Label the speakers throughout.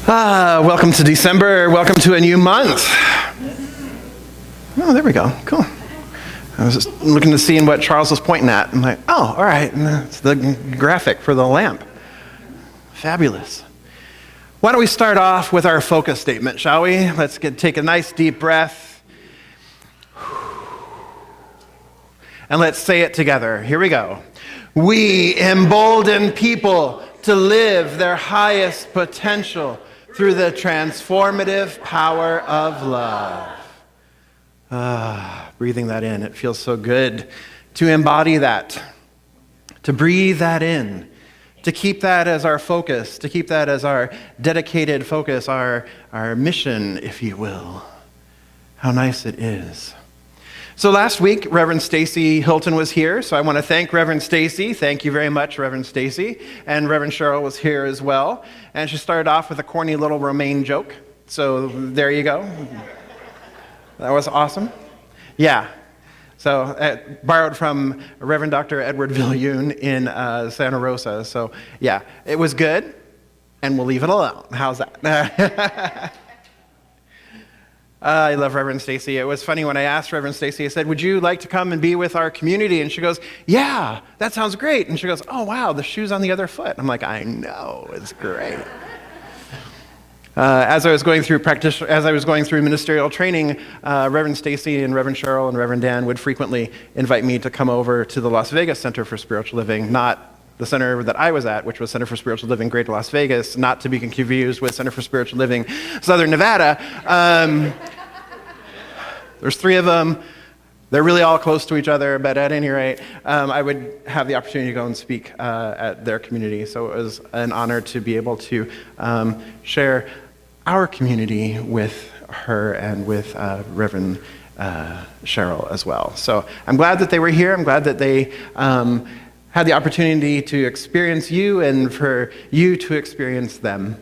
Speaker 1: Welcome to December. Welcome to a new month. Oh, there we go. Cool. I was just looking to see what Charles was pointing at. I'm like, oh, all right. And it's the graphic for the lamp. Fabulous. Why don't we start off with our focus statement, shall we? Let's take a nice deep breath. And let's say it together. Here we go. We embolden people to live their highest potential through the transformative power of love. Breathing that in, it feels so good to embody that, to breathe that in, to keep that as our focus, to keep that as our dedicated focus, our mission, if you will. How nice it is. So last week, Reverend Stacy Hilton was here, so I want to thank Reverend Stacy. Thank you very much, Reverend Stacy. And Reverend Cheryl was here as well. And she started off with a corny little romaine joke. So there you go. That was awesome. Yeah. So borrowed from Reverend Dr. Edward Viljoen in Santa Rosa. So yeah, it was good, and we'll leave it alone. How's that? I love Reverend Stacy. It was funny when I asked Reverend Stacy, I said, would you like to come and be with our community? And she goes, yeah, that sounds great. And she goes, oh, wow, the shoe's on the other foot. I'm like, I know, it's great. As I was going through ministerial training, Reverend Stacy and Reverend Cheryl and Reverend Dan would frequently invite me to come over to the Las Vegas Center for Spiritual Living, not the center that I was at, which was Center for Spiritual Living, Greater Las Vegas, not to be confused with Center for Spiritual Living, Southern Nevada. There's three of them. They're really all close to each other, but at any rate, I would have the opportunity to go and speak at their community. So it was an honor to be able to share our community with her and with Reverend Cheryl as well. So I'm glad that they were here. I'm glad that they had the opportunity to experience you and for you to experience them.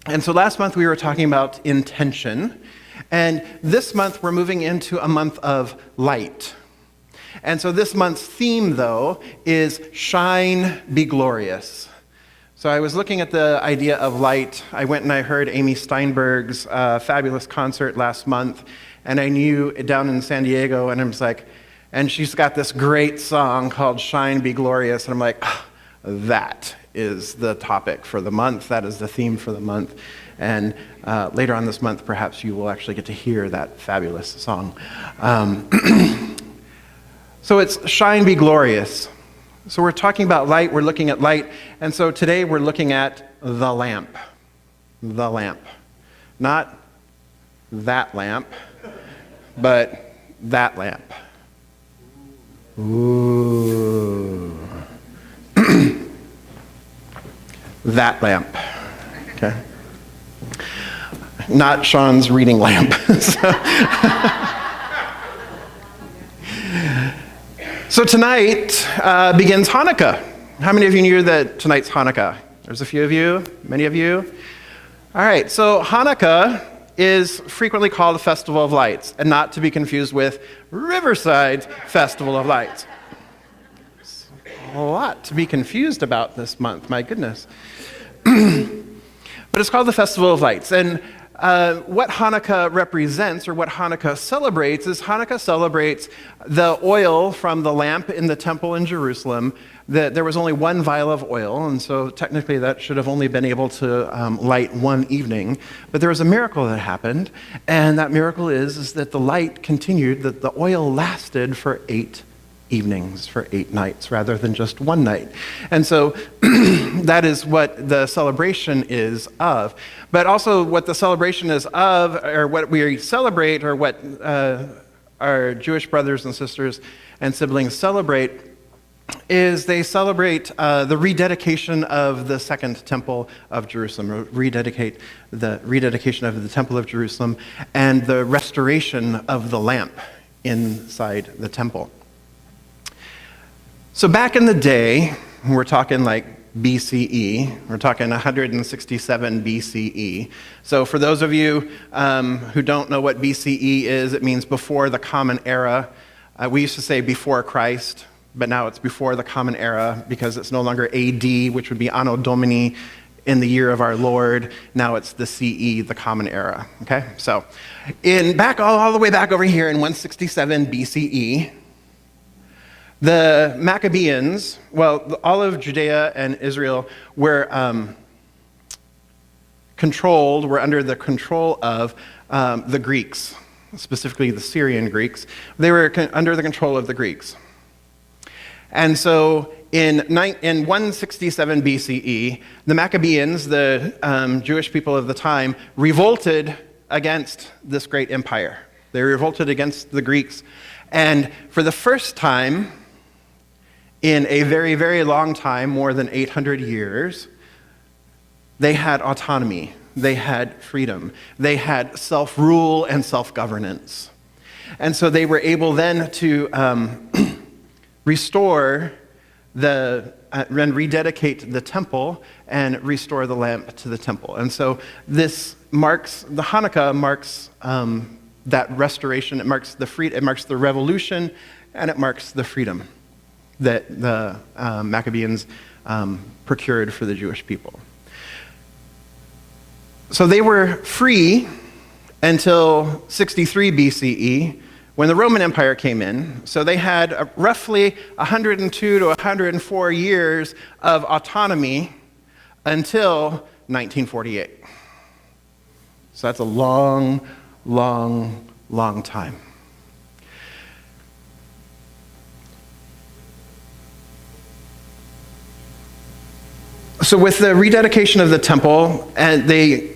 Speaker 1: And so last month we were talking about intention. And this month we're moving into a month of light. And so this month's theme, though, is Shine, Be Glorious. So I was looking at the idea of light. I went and I heard Amy Steinberg's fabulous concert last month. And I knew down in San Diego, and I was like, and she's got this great song called Shine, Be Glorious. And I'm like, that is the topic for the month. That is the theme for the month. And later on this month, perhaps you will actually get to hear that fabulous song. So it's Shine, Be Glorious. So we're talking about light, we're looking at light. And so today we're looking at the lamp. The lamp. Not that lamp, but that lamp. Ooh. That lamp. Okay. Not Sean's reading lamp. So tonight begins Hanukkah. How many of you knew that tonight's Hanukkah? There's a few of you, many of you. All right, so Hanukkah is frequently called a Festival of Lights, and not to be confused with Riverside's Festival of Lights. There's a lot to be confused about this month, my goodness. But it's called the Festival of Lights. And what Hanukkah represents, or what Hanukkah celebrates, is Hanukkah celebrates the oil from the lamp in the temple in Jerusalem. That there was only one vial of oil, and so technically that should have only been able to light one evening. But there was a miracle that happened, and that miracle is that the light continued, that the oil lasted for 8 evenings, for 8 nights, rather than just one night. And so that is what the celebration is of. But also what the celebration is of, or what we celebrate, or what our Jewish brothers and sisters and siblings celebrate, is they celebrate the rededication of the Second Temple of Jerusalem, rededication of the Temple of Jerusalem, and the restoration of the lamp inside the temple. So back in the day, we're talking like BCE, we're talking 167 BCE. So for those of you who don't know what BCE is, it means before the Common Era. We used to say before Christ, but now it's before the Common Era because it's no longer AD, which would be Anno Domini in the year of our Lord. Now it's the CE, the Common Era. Okay, so all the way back over here in 167 BCE, the Maccabees, well, all of Judea and Israel were under the control of the Greeks, specifically the Syrian Greeks. They were under the control of the Greeks. And so in 167 BCE, the Maccabees, the Jewish people of the time, revolted against this great empire. They revolted against the Greeks. And for the first time in a very, very long time, more than 800 years, they had autonomy. They had freedom. They had self-rule and self-governance. And so they were able then to restore and rededicate the temple and restore the lamp to the temple. And so the Hanukkah marks that restoration. It marks the revolution, and it marks the freedom that the Maccabees procured for the Jewish people. So they were free until 63 BCE, when the Roman Empire came in. So they had roughly 102 to 104 years of autonomy until 1948. So that's a long, long, long time. So with the rededication of the temple, and they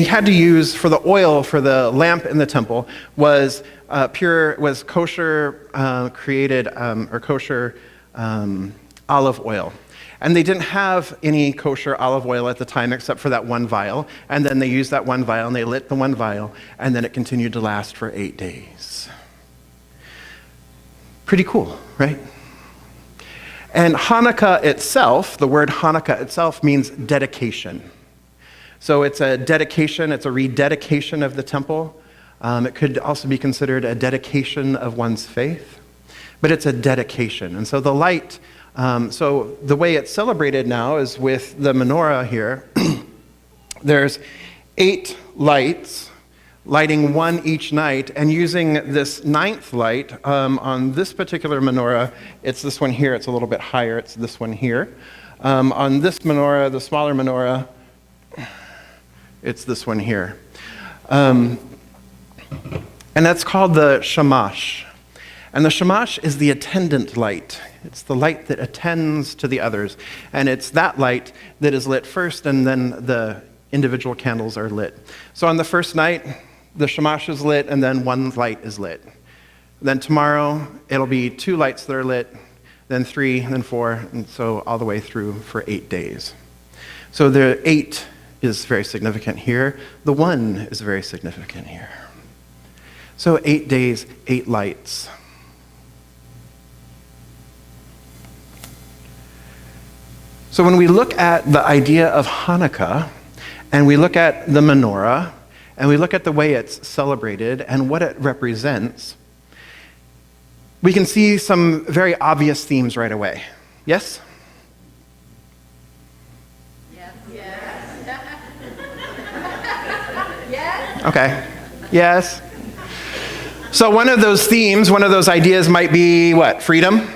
Speaker 1: had to use, for the oil for the lamp in the temple, was kosher created or kosher olive oil. And they didn't have any kosher olive oil at the time except for that one vial. And then they used that one vial and they lit the one vial, and then it continued to last for 8 days. Pretty cool, right? And Hanukkah itself, the word Hanukkah itself means dedication. So it's a dedication, it's a rededication of the temple. It could also be considered a dedication of one's faith, but it's a dedication. And so the light, so the way it's celebrated now is with the menorah here. There's 8 lights, lighting one each night, and using this 9th light on this particular menorah. It's this one here, it's a little bit higher, it's this one here. On this menorah, the smaller menorah, it's this one here. And that's called the shamash. And the shamash is the attendant light. It's the light that attends to the others. And it's that light that is lit first, and then the individual candles are lit. So on the first night, the shamash is lit, and then one light is lit. Then tomorrow, it'll be 2 lights that are lit, then 3, then 4, and so all the way through for 8 days. So the 8 is very significant here. The 1 is very significant here. So 8 days, 8 lights. So when we look at the idea of Hanukkah, and we look at the menorah, and we look at the way it's celebrated and what it represents, we can see some very obvious themes right away. Yes?
Speaker 2: Yes. Yes.
Speaker 1: Okay. Yes. So one of those themes, one of those ideas might be what? Freedom?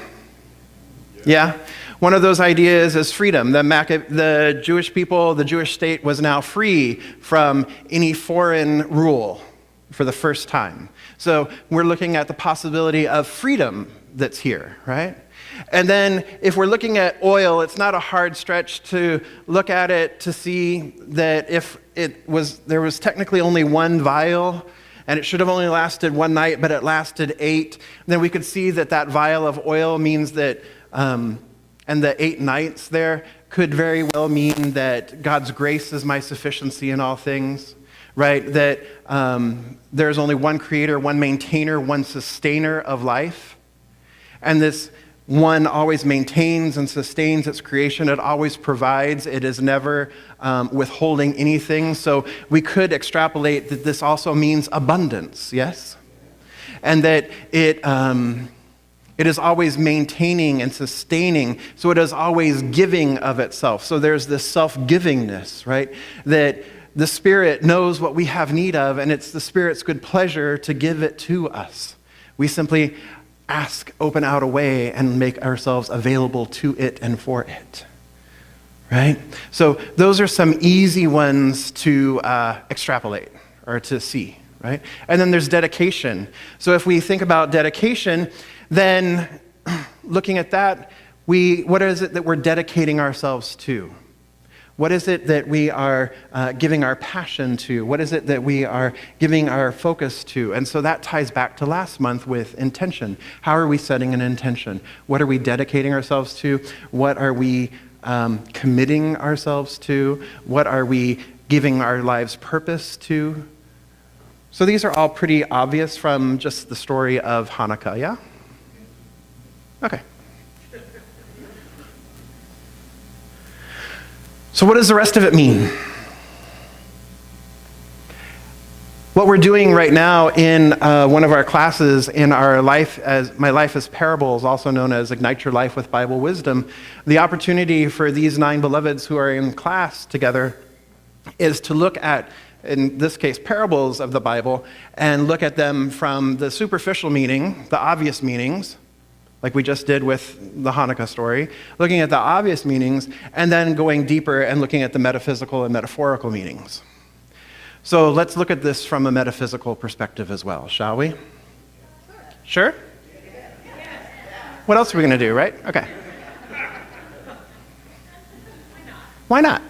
Speaker 1: Yeah. One of those ideas is freedom. The Jewish people, the Jewish state was now free from any foreign rule for the first time. So we're looking at the possibility of freedom that's here, right? And then if we're looking at oil, it's not a hard stretch to look at it to see that if there was technically only one vial, and it should have only lasted one night, but it lasted 8, then we could see that vial of oil means that, and the 8 nights there could very well mean that God's grace is my sufficiency in all things, right? That there's only one creator, one maintainer, one sustainer of life. And this one always maintains and sustains its creation. It always provides. It is never withholding anything. So we could extrapolate that this also means abundance, yes? And that It is always maintaining and sustaining, so it is always giving of itself. So there's this self-givingness, right? That the Spirit knows what we have need of, and it's the Spirit's good pleasure to give it to us. We simply ask, open out a way, and make ourselves available to it and for it, right? So those are some easy ones to extrapolate or to see, right? And then there's dedication. So if we think about dedication, then looking at that, what is it that we're dedicating ourselves to? What is it that we are giving our passion to? What is it that we are giving our focus to? And so that ties back to last month with intention. How are we setting an intention? What are we dedicating ourselves to? What are we committing ourselves to? What are we giving our lives purpose to? So these are all pretty obvious from just the story of Hanukkah, yeah? Okay. So what does the rest of it mean? What we're doing right now in one of our classes in our life, as My Life as Parables, also known as Ignite Your Life with Bible Wisdom, the opportunity for these 9 beloveds who are in class together is to look at, in this case, parables of the Bible, and look at them from the superficial meaning, the obvious meanings, like we just did with the Hanukkah story, looking at the obvious meanings, and then going deeper and looking at the metaphysical and metaphorical meanings. So let's look at this from a metaphysical perspective as well, shall we? Sure? What else are we going to do, right? Okay. Why not?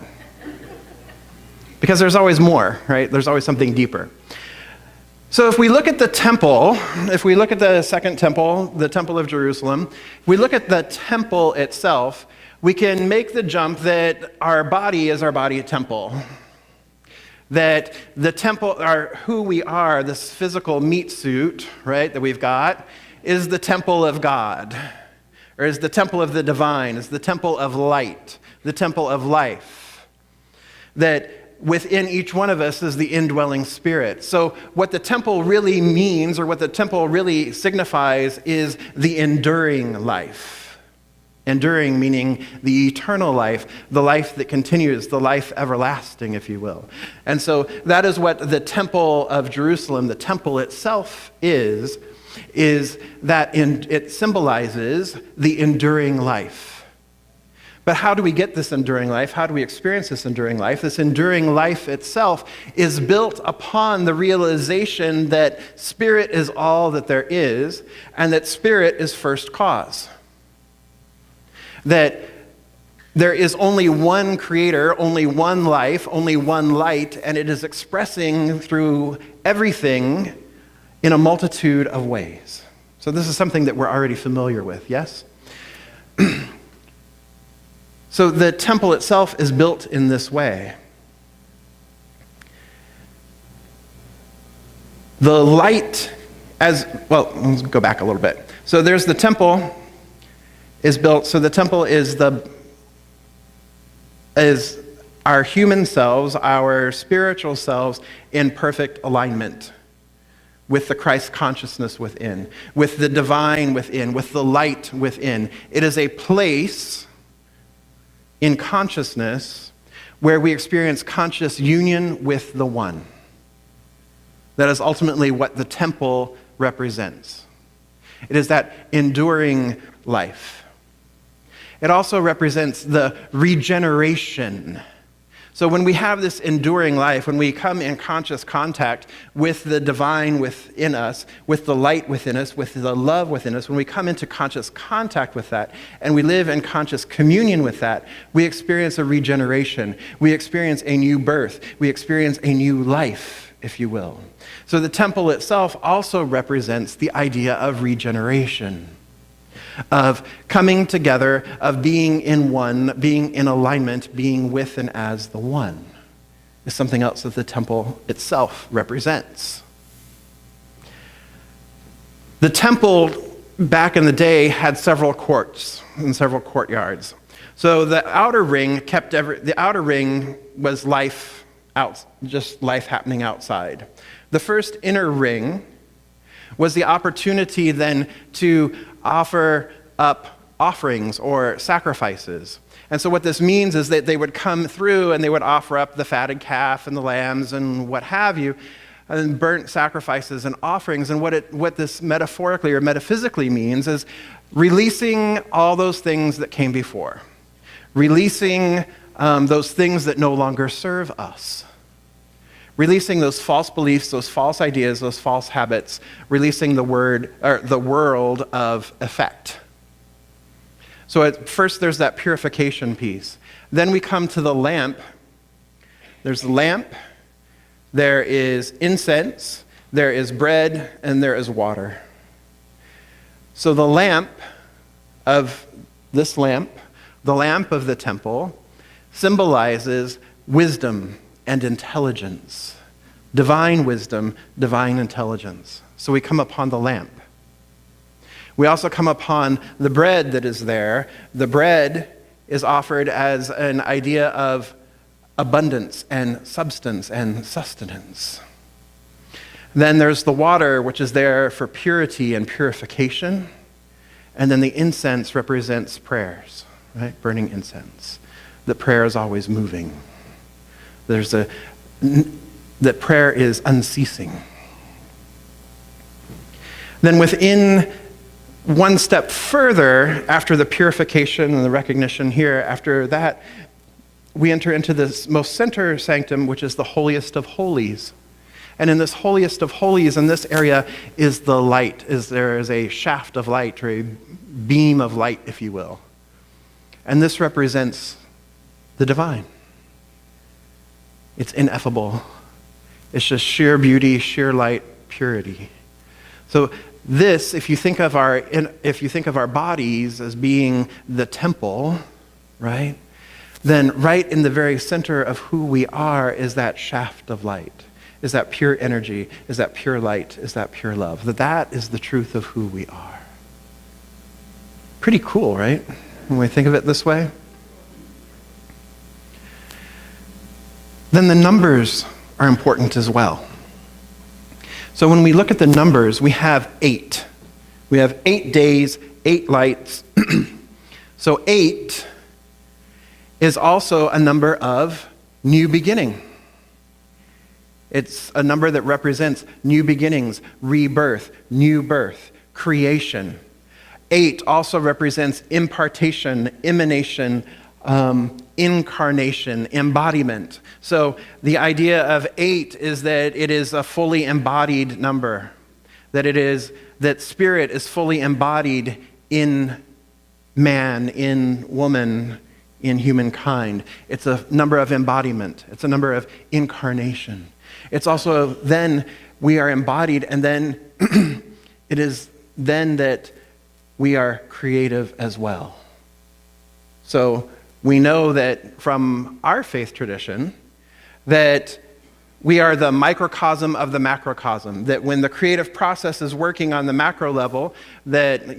Speaker 1: Because there's always more, right? There's always something deeper. So if we look at the temple, if we look at the second temple, the Temple of Jerusalem, if we look at the temple itself, we can make the jump that our body is our body temple. That the temple, who we are, this physical meat suit, right, that we've got, is the temple of God, or is the temple of the divine, is the temple of light, the temple of life. That within each one of us is the indwelling Spirit. So what the temple really means, or what the temple really signifies, is the enduring life. Enduring meaning the eternal life, the life that continues, the life everlasting, if you will. And so that is what the Temple of Jerusalem, the temple itself is that it symbolizes the enduring life. But how do we get this enduring life? How do we experience this enduring life? This enduring life itself is built upon the realization that Spirit is all that there is, and that Spirit is first cause. That there is only one creator, only one life, only one light, and it is expressing through everything in a multitude of ways. So this is something that we're already familiar with, yes? So the temple itself is built in this way. The light, let's go back a little bit. So there's the temple is built, so the temple is our human selves, our spiritual selves in perfect alignment with the Christ consciousness within, with the divine within, with the light within. It is a place in consciousness where we experience conscious union with the one. That is ultimately what the temple represents. It is that enduring life. It also represents the regeneration. So when we have this enduring life, when we come in conscious contact with the divine within us, with the light within us, with the love within us, when we come into conscious contact with that, and we live in conscious communion with that, we experience a regeneration. We experience a new birth. We experience a new life, if you will. So the temple itself also represents the idea of regeneration, of coming together, of being in one, being in alignment, being with and as the one, is something else that the temple itself represents. The temple back in the day had several courts and several courtyards. So the outer ring was life out, just life happening outside. The first inner ring was the opportunity then to offer up offerings or sacrifices. And so what this means is that they would come through and they would offer up the fatted calf and the lambs and what have you, and burnt sacrifices and offerings. And what this metaphorically or metaphysically means is releasing all those things that came before, releasing those things that no longer serve us, releasing those false beliefs, those false ideas, those false habits, releasing the world of effect. So at first there's that purification piece. Then we come to the lamp. There's the lamp, there is incense, there is bread, and there is water. So the lamp of this lamp, the lamp of the temple, symbolizes wisdom and intelligence, divine wisdom, divine intelligence. So we come upon the lamp. We also come upon the bread that is there. The bread is offered as an idea of abundance and substance and sustenance. Then there's the water, which is there for purity and purification. And then the incense represents prayers, right? Burning incense. That prayer is always moving. That prayer is unceasing. Then within one step further, after the purification and the recognition here, after that, we enter into this most center sanctum, which is the holiest of holies. And in this holiest of holies, in this area, is the light. There is a shaft of light, or a beam of light, if you will. And this represents the divine. It's ineffable. It's just sheer beauty, sheer light, purity. So this, if you think of our bodies as being the temple, right? Then right in the very center of who we are is that shaft of light, is that pure energy, is that pure light, is that pure love. That is the truth of who we are. Pretty cool, right? When we think of it this way. Then the numbers are important as well. So when we look at the numbers, we have 8. We have 8 days, 8 lights. So 8 is also a number of new beginning. It's a number that represents new beginnings, rebirth, new birth, creation. 8 also represents impartation, emanation, incarnation, embodiment. So the idea of 8 is that it is a fully embodied number, that spirit is fully embodied in man, in woman, in humankind. It's a number of embodiment. It's a number of incarnation. It's also then we are embodied, and then it is then that we are creative as well. So we know that from our faith tradition that we are the microcosm of the macrocosm, that when the creative process is working on the macro level, that,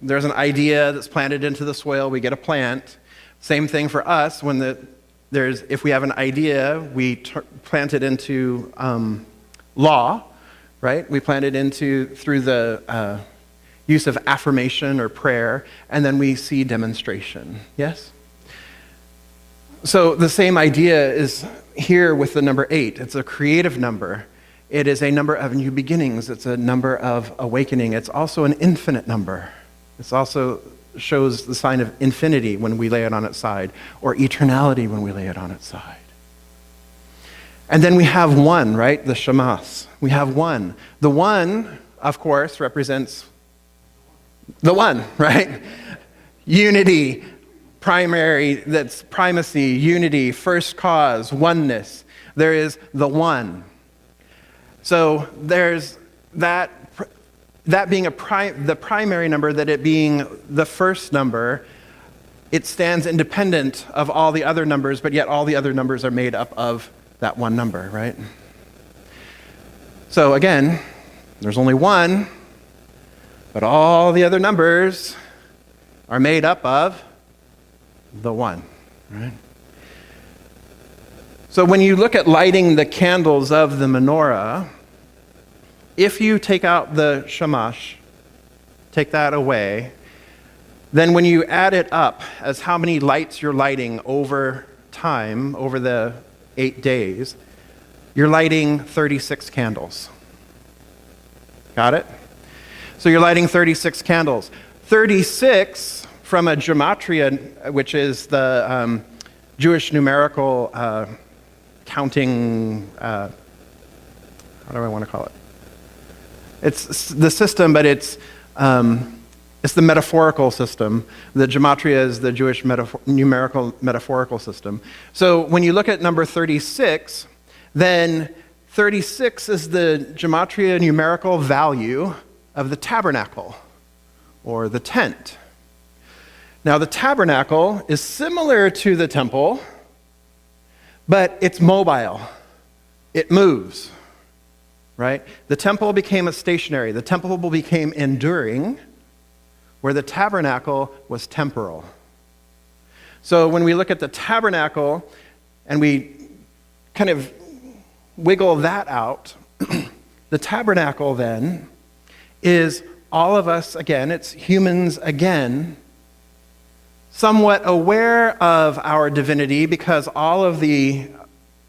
Speaker 1: there's an idea that's planted into the soil, we get a plant. Same thing for us, if we have an idea, we plant it into law, right? We plant it through the use of affirmation or prayer, and then we see demonstration, yes? So the same idea is here with the number 8. It's a creative number. It is a number of new beginnings. It's a number of awakening. It's also an infinite number. It also shows the sign of infinity when we lay it on its side, or eternality when we lay it on its side. And then we have 1, right? The shamas. We have 1. The 1, of course, represents the 1, right? Unity, primary, that's primacy, unity, first cause, oneness. There is the 1. So there's that being the primary number, that it being the first number, it stands independent of all the other numbers, but yet all the other numbers are made up of that 1 number, right? So again, there's only 1, but all the other numbers are made up of the 1, right? So when you look at lighting the candles of the menorah, if you take out the shamash, take that away, then when you add it up as how many lights you're lighting over time, over the 8 days, you're lighting 36 candles. Got it? So you're lighting 36 candles. 36 from a gematria, which is the Jewish numerical counting, how do I want to call it? It's the system, but it's the metaphorical system. The gematria is the Jewish numerical metaphorical system. So when you look at number 36, then 36 is the gematria numerical value of the tabernacle, or the tent. Now the tabernacle is similar to the temple, but it's mobile. It moves, right? The temple became stationary. The temple became enduring, where the tabernacle was temporal. So when we look at the tabernacle and we kind of wiggle that out, the tabernacle then is all of us again, it's humans again, somewhat aware of our divinity because all of the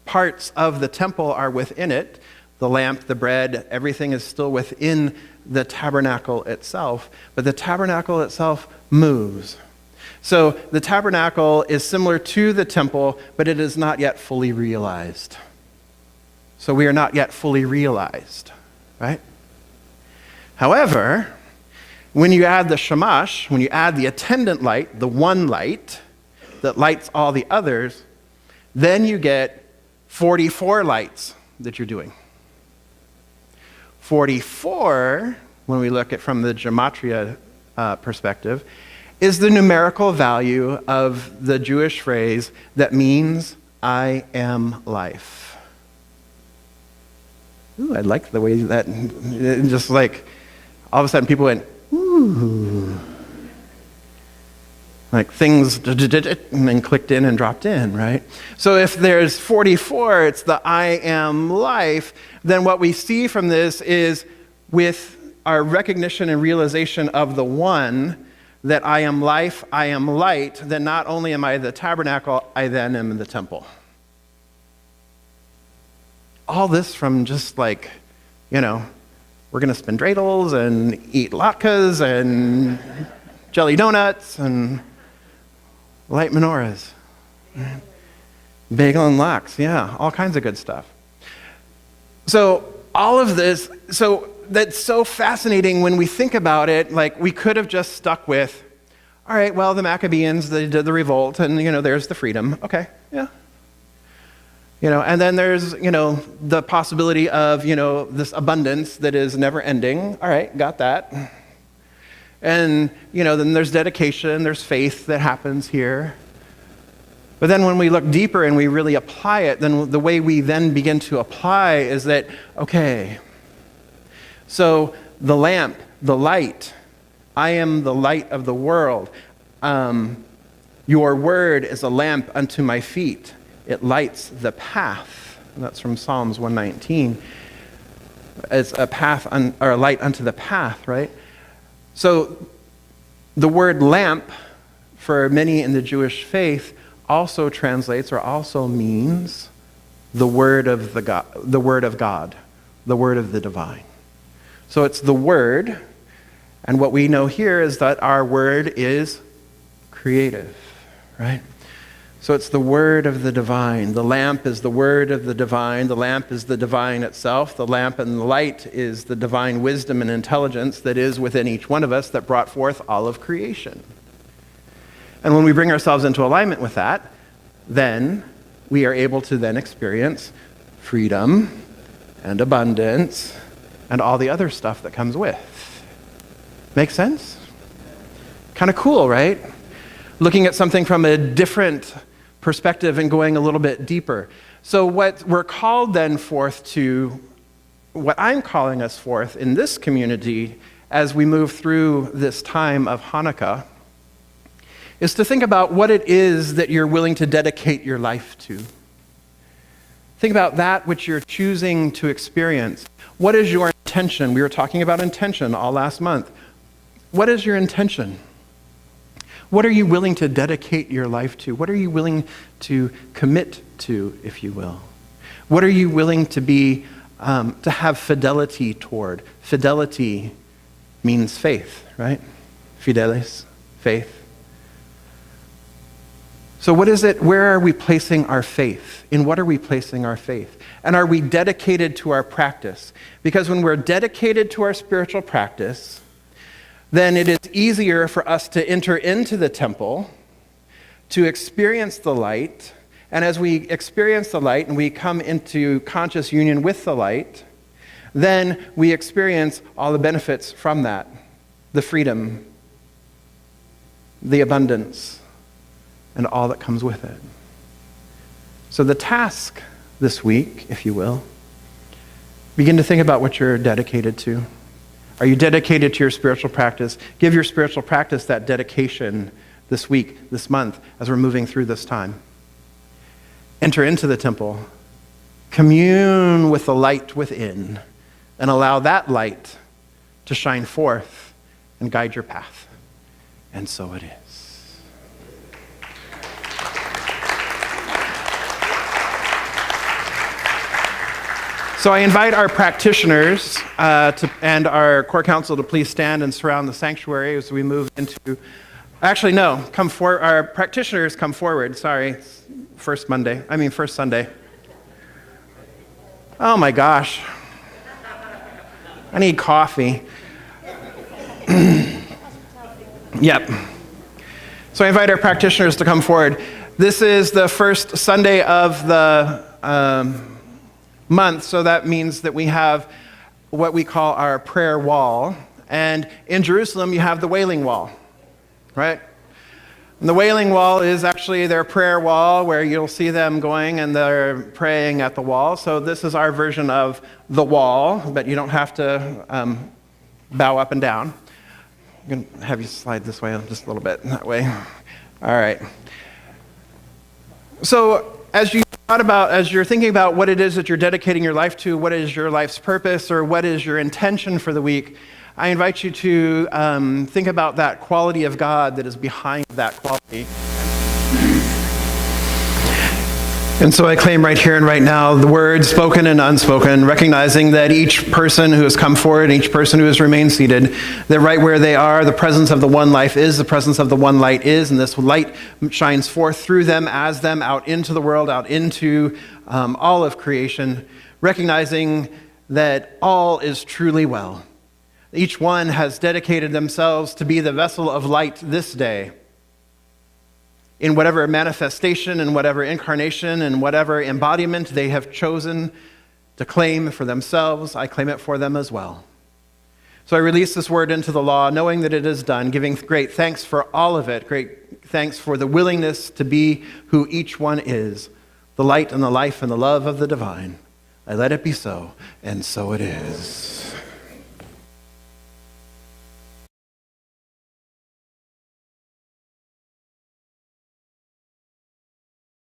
Speaker 1: parts of the temple are within it. The lamp, the bread, everything is still within the tabernacle itself, but the tabernacle itself moves. So the tabernacle is similar to the temple, but it is not yet fully realized. So we are not yet fully realized, right? However, when you add the shamash, when you add the attendant light, the one light that lights all the others, then you get 44 lights that you're doing. 44, when we look at from the gematria perspective, is the numerical value of the Jewish phrase that means I am life. Ooh, I like the way that, just like, all of a sudden people went, ooh. Like things, and then clicked in and dropped in, right? So if there's 44, it's the I am life, then what we see from this is with our recognition and realization of the one, that I am life, I am light, then not only am I the tabernacle, I then am the temple. All this from just like, we're going to spin dreidels and eat latkes and jelly donuts and light menorahs. Bagel and lox, yeah, all kinds of good stuff. So all of this, so that's so fascinating when we think about it. Like we could have just stuck with, all right, well, the Maccabees, they did the revolt, and there's the freedom. Okay, yeah. And then there's, the possibility of, this abundance that is never ending. All right, got that. And, then there's dedication, there's faith that happens here. But then when we look deeper and we really apply it, then the way we then begin to apply is that, okay, so the lamp, the light, I am the light of the world. Your word is a lamp unto my feet. It lights the path. And that's from Psalms 119. It's a path, or a light unto the path, right? So the word lamp, for many in the Jewish faith, also translates or also means the word of God, the word of God, the word of the divine. So it's the word, and what we know here is that our word is creative, right? So it's the word of the divine. The lamp is the word of the divine. The lamp is the divine itself. The lamp and the light is the divine wisdom and intelligence that is within each one of us that brought forth all of creation. And when we bring ourselves into alignment with that, then we are able to then experience freedom and abundance and all the other stuff that comes with. Make sense? Kind of cool, right? Looking at something from a different perspective and going a little bit deeper. So what we're called then forth to, what I'm calling us forth in this community as we move through this time of Hanukkah, is to think about what it is that you're willing to dedicate your life to. Think about that which you're choosing to experience. What is your intention? We were talking about intention all last month. what is your intention? What are you willing to dedicate your life to? What are you willing to commit to, if you will? What are you willing to be, to have fidelity toward? Fidelity means faith, right? Fidelis, faith. So what is it, where are we placing our faith? In what are we placing our faith? And are we dedicated to our practice? Because when we're dedicated to our spiritual practice, then it is easier for us to enter into the temple, to experience the light, and as we experience the light and we come into conscious union with the light, then we experience all the benefits from that, the freedom, the abundance, and all that comes with it. So the task this week, if you will, begin to think about what you're dedicated to. Are you dedicated to your spiritual practice? Give your spiritual practice that dedication this week, this month, as we're moving through this time. Enter into the temple, commune with the light within, and allow that light to shine forth and guide your path. And so it is. So I invite our practitioners and our core council to please stand and surround the sanctuary as we move into... Actually, no, our practitioners come forward. Sorry, first Sunday. Oh my gosh. I need coffee. Yep. So I invite our practitioners to come forward. This is the first Sunday of the month, so that means that we have what we call our prayer wall. And in Jerusalem, you have the Wailing Wall, right? And the Wailing Wall is actually their prayer wall where you'll see them going and they're praying at the wall. So this is our version of the wall, but you don't have to bow up and down. I'm going to have you slide this way just a little bit, that way. All right. So as you're thinking about what it is that you're dedicating your life to, what is your life's purpose, or what is your intention for the week, I invite you to think about that quality of God that is behind that quality. And so I claim right here and right now the words spoken and unspoken, recognizing that each person who has come forward, each person who has remained seated, that right where they are, the presence of the one life is, the presence of the one light is, and this light shines forth through them, as them, out into the world, out into all of creation, recognizing that all is truly well. Each one has dedicated themselves to be the vessel of light this day, in whatever manifestation and whatever incarnation and whatever embodiment they have chosen to claim for themselves. I claim it for them as well. So I release this word into the law, knowing that it is done, giving great thanks for all of it, great thanks for the willingness to be who each one is, the light and the life and the love of the divine. I let it be so, and so it is.